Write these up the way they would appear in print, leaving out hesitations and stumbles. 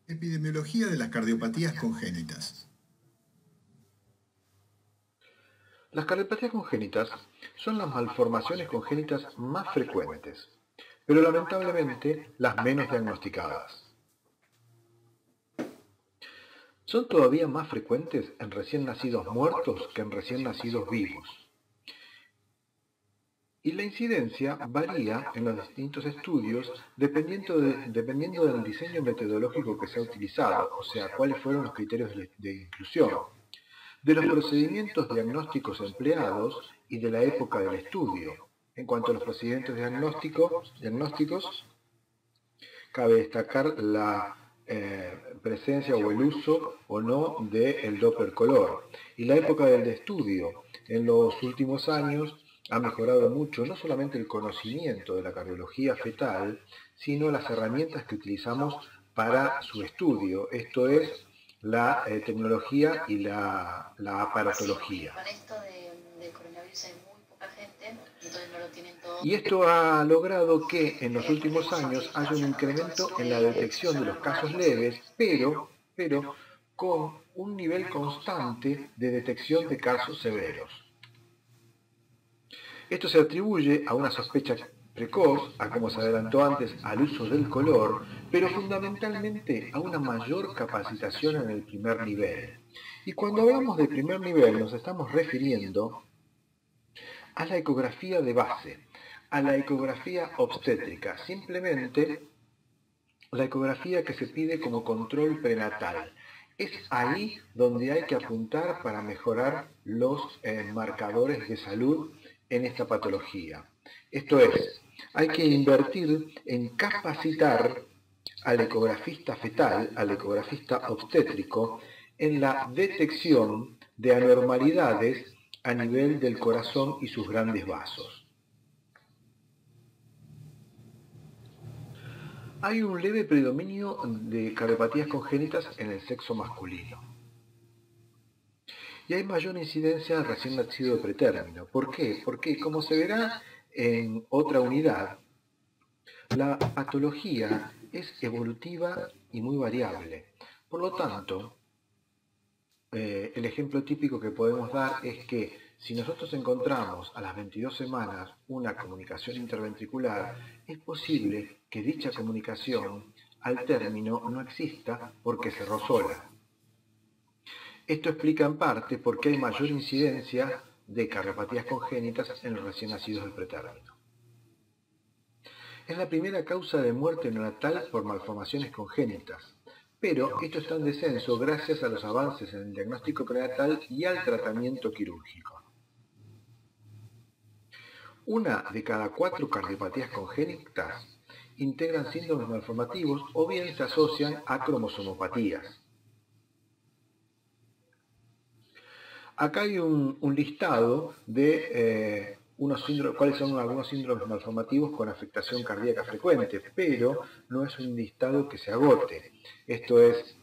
Epidemiología de las cardiopatías congénitas. Las cardiopatías congénitas son las malformaciones congénitas más frecuentes, pero lamentablemente las menos diagnosticadas. Son todavía más frecuentes en recién nacidos muertos que en recién nacidos vivos. Y la incidencia varía en los distintos estudios dependiendo del diseño metodológico que se ha utilizado, o sea, cuáles fueron los criterios de inclusión, de los procedimientos diagnósticos empleados y de la época del estudio. En cuanto a los procedimientos diagnósticos cabe destacar la presencia o el uso o no del Doppler color. Y la época del estudio, en los últimos años, ha mejorado mucho no solamente el conocimiento de la cardiología fetal, sino las herramientas que utilizamos para su estudio, esto es, la tecnología y la aparatología. Con esto del coronavirus hay muy poca gente, entonces no lo tienen todo. Y esto ha logrado que en los últimos años haya un incremento en la detección de los casos leves, pero con un nivel constante de detección de casos severos. Esto se atribuye a una sospecha precoz, a como se adelantó antes, al uso del color, pero fundamentalmente a una mayor capacitación en el primer nivel. Y cuando hablamos de primer nivel nos estamos refiriendo a la ecografía de base, a la ecografía obstétrica, simplemente la ecografía que se pide como control prenatal. Es ahí donde hay que apuntar para mejorar los marcadores de salud en esta patología. Esto es, hay que invertir en capacitar al ecografista fetal, al ecografista obstétrico, en la detección de anormalidades a nivel del corazón y sus grandes vasos. Hay un leve predominio de cardiopatías congénitas en el sexo masculino. Y hay mayor incidencia en recién nacido de pretérmino. ¿Por qué? Porque, como se verá en otra unidad, la patología es evolutiva y muy variable. Por lo tanto, el ejemplo típico que podemos dar es que si nosotros encontramos a las 22 semanas una comunicación interventricular, es posible que dicha comunicación al término no exista porque cerró sola. Esto explica en parte por qué hay mayor incidencia de cardiopatías congénitas en los recién nacidos del pretérmino. Es la primera causa de muerte neonatal por malformaciones congénitas, pero esto está en descenso gracias a los avances en el diagnóstico prenatal y al tratamiento quirúrgico. Una de cada 4 cardiopatías congénitas integran síndromes malformativos o bien se asocian a cromosomopatías. Acá hay un listado de cuáles son algunos síndromes malformativos con afectación cardíaca frecuente, pero no es un listado que se agote. Esto es,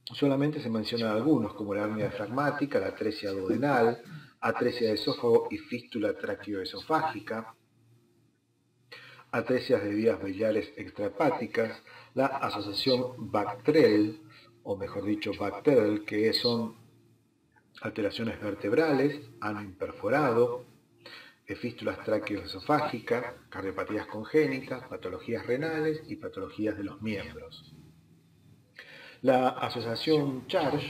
solamente se mencionan algunos, como la hernia diafragmática, la atresia duodenal, atresia de esófago y fístula traqueoesofágica, atresias de vías biliares extrahepáticas, la asociación Bactrel, o mejor dicho Bactrel, que son alteraciones vertebrales, ano imperforado, fístulas traqueoesofágicas, cardiopatías congénitas, patologías renales y patologías de los miembros. La asociación CHARGE,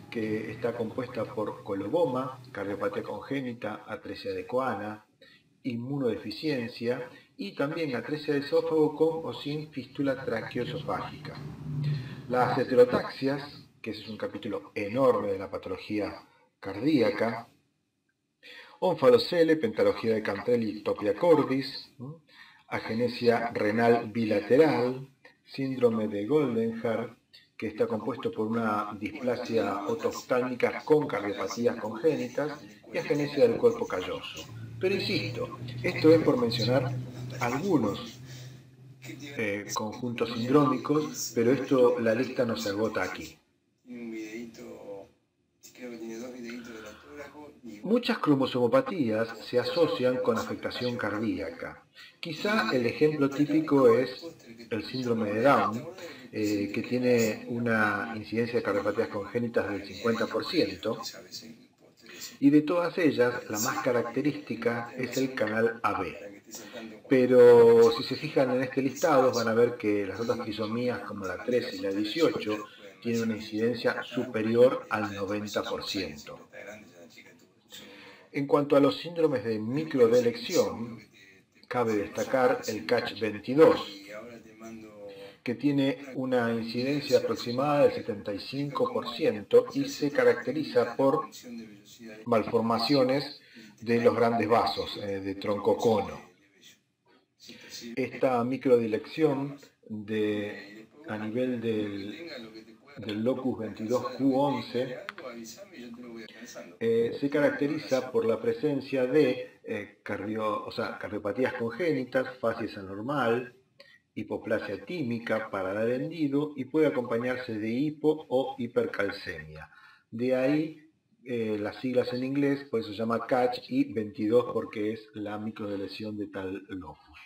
que está compuesta por coloboma, cardiopatía congénita, atresia de Coana, inmunodeficiencia y también atresia de esófago con o sin fístula traqueoesofágica. Las heterotaxias, que ese es un capítulo enorme de la patología cardíaca, onfalocele, pentalogía de Cantrell y ectopia cordis, agenesia renal bilateral, síndrome de Goldenhar, que está compuesto por una displasia otoftálmica con cardiopatías congénitas y agenesia del cuerpo calloso. Pero insisto, esto es por mencionar algunos conjuntos sindrómicos, pero la lista no se agota aquí. Muchas cromosomopatías se asocian con afectación cardíaca. Quizá el ejemplo típico es el síndrome de Down, que tiene una incidencia de cardiopatías congénitas del 50%, y de todas ellas, la más característica es el canal AB. Pero si se fijan en este listado, van a ver que las otras trisomías, como la 13 y la 18, tienen una incidencia superior al 90%. En cuanto a los síndromes de microdelección, cabe destacar el CACH22, que tiene una incidencia aproximada del 75% y se caracteriza por malformaciones de los grandes vasos de tronco-cono. Esta microdilección a nivel del locus 22Q11 se caracteriza por la presencia de cardiopatías congénitas, facies anormal, hipoplasia tímica, paladar hendido, y puede acompañarse de hipo o hipercalcemia. De ahí las siglas en inglés, por eso se llama CACH, y 22 porque es la microdelección de tal locus.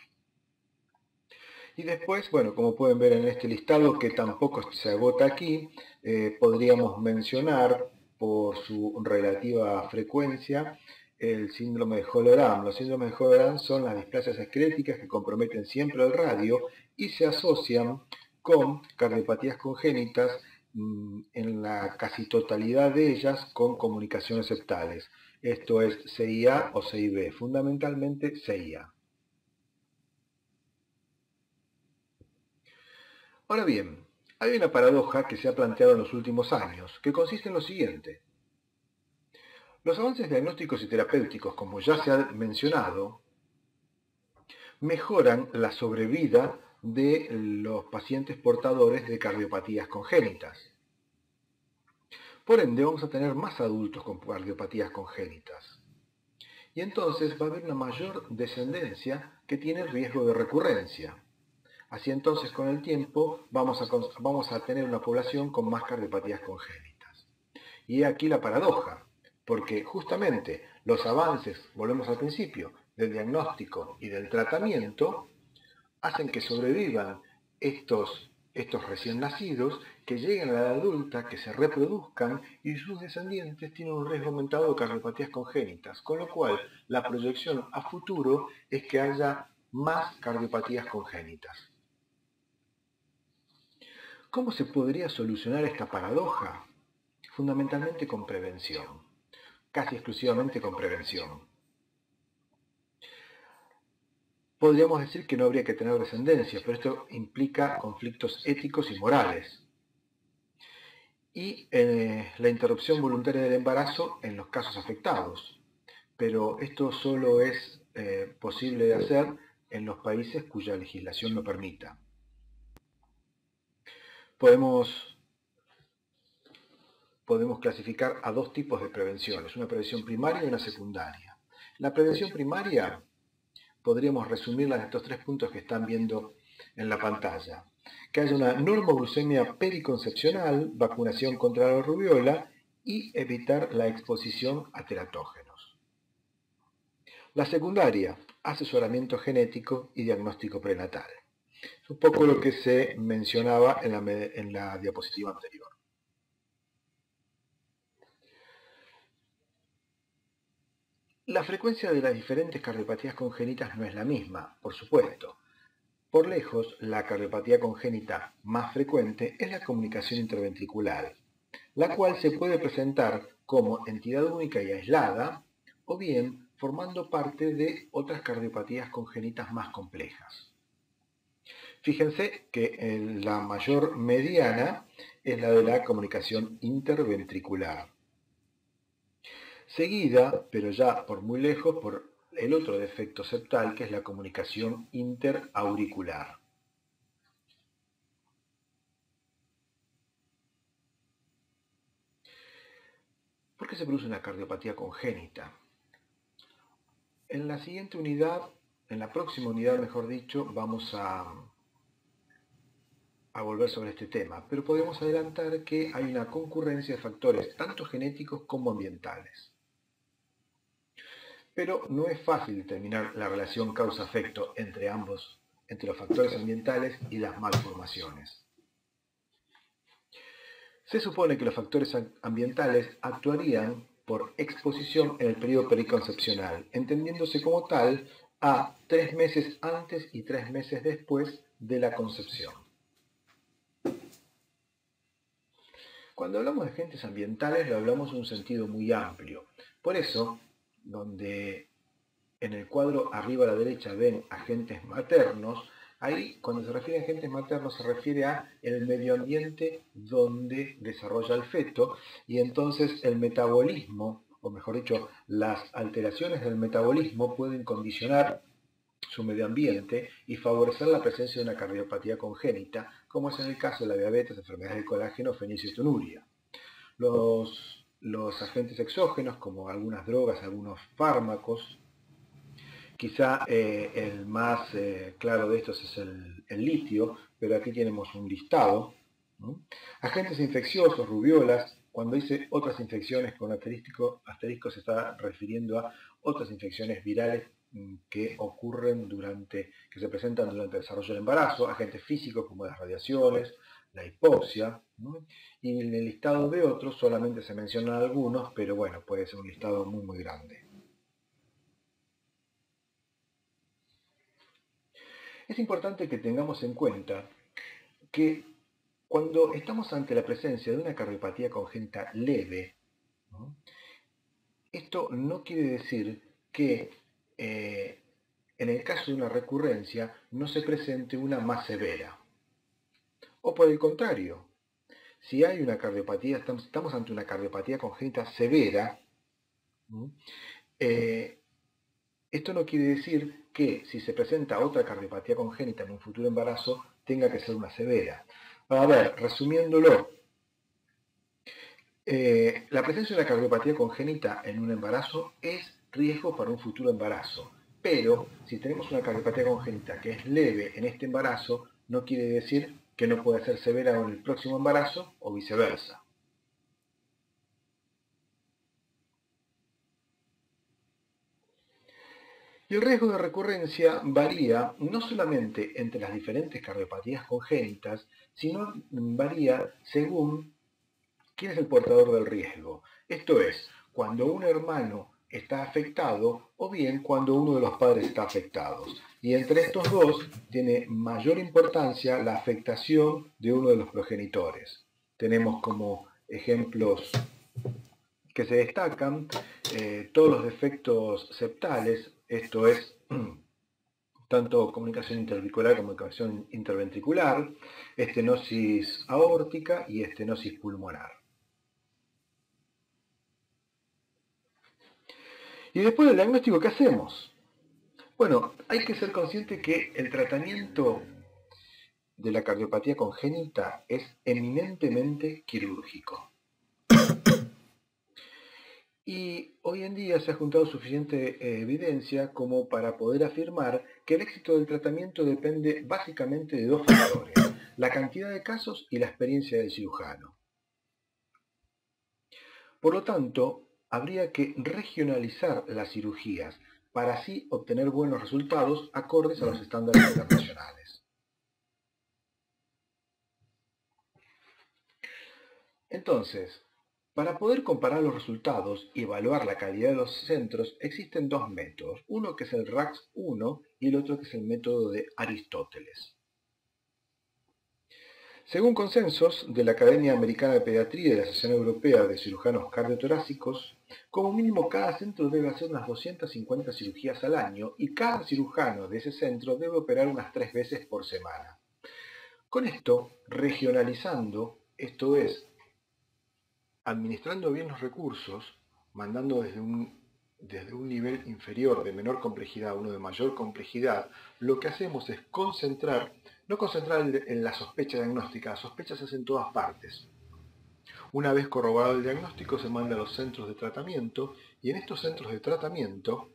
Y después, bueno, como pueden ver en este listado, que tampoco se agota aquí, podríamos mencionar por su relativa frecuencia el síndrome de Holoram. Los síndromes de Holoram son las displasias esqueléticas que comprometen siempre el radio y se asocian con cardiopatías congénitas, en la casi totalidad de ellas con comunicaciones septales. Esto es CIA o CIB, fundamentalmente CIA. Ahora bien, hay una paradoja que se ha planteado en los últimos años, que consiste en lo siguiente. Los avances diagnósticos y terapéuticos, como ya se ha mencionado, mejoran la sobrevida de los pacientes portadores de cardiopatías congénitas. Por ende, vamos a tener más adultos con cardiopatías congénitas. Y entonces va a haber una mayor descendencia que tiene riesgo de recurrencia. Así entonces, con el tiempo, vamos a tener una población con más cardiopatías congénitas. Y aquí la paradoja, porque justamente los avances, volvemos al principio, del diagnóstico y del tratamiento, hacen que sobrevivan estos recién nacidos, que lleguen a la edad adulta, que se reproduzcan y sus descendientes tienen un riesgo aumentado de cardiopatías congénitas, con lo cual la proyección a futuro es que haya más cardiopatías congénitas. ¿Cómo se podría solucionar esta paradoja? Fundamentalmente con prevención, casi exclusivamente con prevención. Podríamos decir que no habría que tener descendencia, pero esto implica conflictos éticos y morales. Y la interrupción voluntaria del embarazo en los casos afectados. Pero esto solo es posible de hacer en los países cuya legislación lo permita. Podemos clasificar a dos tipos de prevenciones, una prevención primaria y una secundaria. La prevención primaria podríamos resumirla en estos 3 puntos que están viendo en la pantalla. Que haya una normoglucemia periconcepcional, vacunación contra la rubiola y evitar la exposición a teratógenos. La secundaria, asesoramiento genético y diagnóstico prenatal. Es un poco lo que se mencionaba en la diapositiva anterior. La frecuencia de las diferentes cardiopatías congénitas no es la misma, por supuesto. Por lejos, la cardiopatía congénita más frecuente es la comunicación interventricular, la cual se puede presentar como entidad única y aislada, o bien formando parte de otras cardiopatías congénitas más complejas. Fíjense que la mayor mediana es la de la comunicación interventricular, seguida, pero ya por muy lejos, por el otro defecto septal, que es la comunicación interauricular. ¿Por qué se produce una cardiopatía congénita? En la siguiente unidad, en la próxima unidad, mejor dicho, vamos a volver sobre este tema, pero podemos adelantar que hay una concurrencia de factores tanto genéticos como ambientales. Pero no es fácil determinar la relación causa-efecto entre ambos, entre los factores ambientales y las malformaciones. Se supone que los factores ambientales actuarían por exposición en el periodo periconcepcional, entendiéndose como tal a 3 meses antes y 3 meses después de la concepción. Cuando hablamos de agentes ambientales lo hablamos en un sentido muy amplio. Por eso, donde en el cuadro arriba a la derecha ven agentes maternos, ahí cuando se refiere a agentes maternos se refiere a el medio ambiente donde desarrolla el feto, y entonces el metabolismo, o mejor dicho, las alteraciones del metabolismo pueden condicionar su medio ambiente y favorecer la presencia de una cardiopatía congénita, como es en el caso de la diabetes, enfermedades del colágeno, fenilcetonuria. Los agentes exógenos, como algunas drogas, algunos fármacos, quizá el más claro de estos es el litio, pero aquí tenemos un listado, ¿no? Agentes infecciosos, rubiolas. Cuando dice otras infecciones con asterisco se está refiriendo a otras infecciones virales que se presentan durante el desarrollo del embarazo, agentes físicos como las radiaciones, la hipoxia, ¿no? Y en el listado de otros solamente se mencionan algunos, pero bueno, puede ser un listado muy muy grande. Es importante que tengamos en cuenta que cuando estamos ante la presencia de una cardiopatía congénita leve, ¿no? Esto no quiere decir que en el caso de una recurrencia no se presente una más severa. O por el contrario, si hay una cardiopatía, estamos ante una cardiopatía congénita severa, ¿no? Esto no quiere decir que si se presenta otra cardiopatía congénita en un futuro embarazo tenga que ser una severa. A ver, resumiéndolo, la presencia de una cardiopatía congénita en un embarazo es riesgo para un futuro embarazo, pero si tenemos una cardiopatía congénita que es leve en este embarazo, no quiere decir que no pueda ser severa en el próximo embarazo o viceversa. Y el riesgo de recurrencia varía no solamente entre las diferentes cardiopatías congénitas, sino varía según quién es el portador del riesgo. Esto es, cuando un hermano está afectado o bien cuando uno de los padres está afectado. Y entre estos dos tiene mayor importancia la afectación de uno de los progenitores. Tenemos como ejemplos que se destacan todos los defectos septales, esto es tanto comunicación interventricular como comunicación interventricular, estenosis aórtica y estenosis pulmonar. Y después del diagnóstico, ¿qué hacemos? Bueno, hay que ser consciente que el tratamiento de la cardiopatía congénita es eminentemente quirúrgico. Y hoy en día se ha juntado suficiente evidencia como para poder afirmar que el éxito del tratamiento depende básicamente de dos factores: la cantidad de casos y la experiencia del cirujano. Por lo tanto, habría que regionalizar las cirugías para así obtener buenos resultados acordes a los estándares internacionales. Entonces, para poder comparar los resultados y evaluar la calidad de los centros, existen dos métodos, uno que es el RACS-1 y el otro que es el método de Aristóteles. Según consensos de la Academia Americana de Pediatría y de la Asociación Europea de Cirujanos Cardiotorácicos, como mínimo cada centro debe hacer unas 250 cirugías al año y cada cirujano de ese centro debe operar unas 3 veces por semana. Con esto, regionalizando, esto es, administrando bien los recursos, mandando desde un nivel inferior de menor complejidad a uno de mayor complejidad, lo que hacemos es no concentrar en la sospecha diagnóstica. Las sospechas se hacen en todas partes. Una vez corroborado el diagnóstico, se manda a los centros de tratamiento, y en estos centros de tratamiento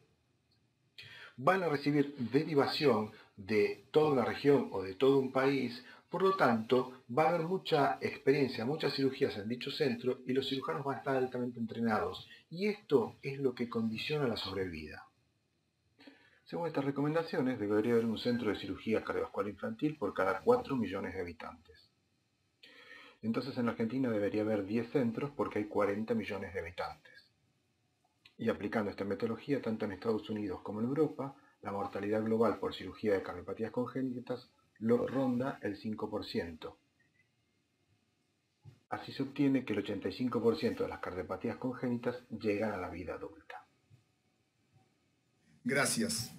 van a recibir derivación de toda una región o de todo un país. Por lo tanto, va a haber mucha experiencia, muchas cirugías en dicho centro, y los cirujanos van a estar altamente entrenados. Y esto es lo que condiciona la sobrevida. Según estas recomendaciones, debería haber un centro de cirugía cardiovascular infantil por cada 4 millones de habitantes. Entonces en Argentina debería haber 10 centros porque hay 40 millones de habitantes. Y aplicando esta metodología tanto en Estados Unidos como en Europa, la mortalidad global por cirugía de cardiopatías congénitas lo ronda el 5%. Así se obtiene que el 85% de las cardiopatías congénitas llegan a la vida adulta. Gracias.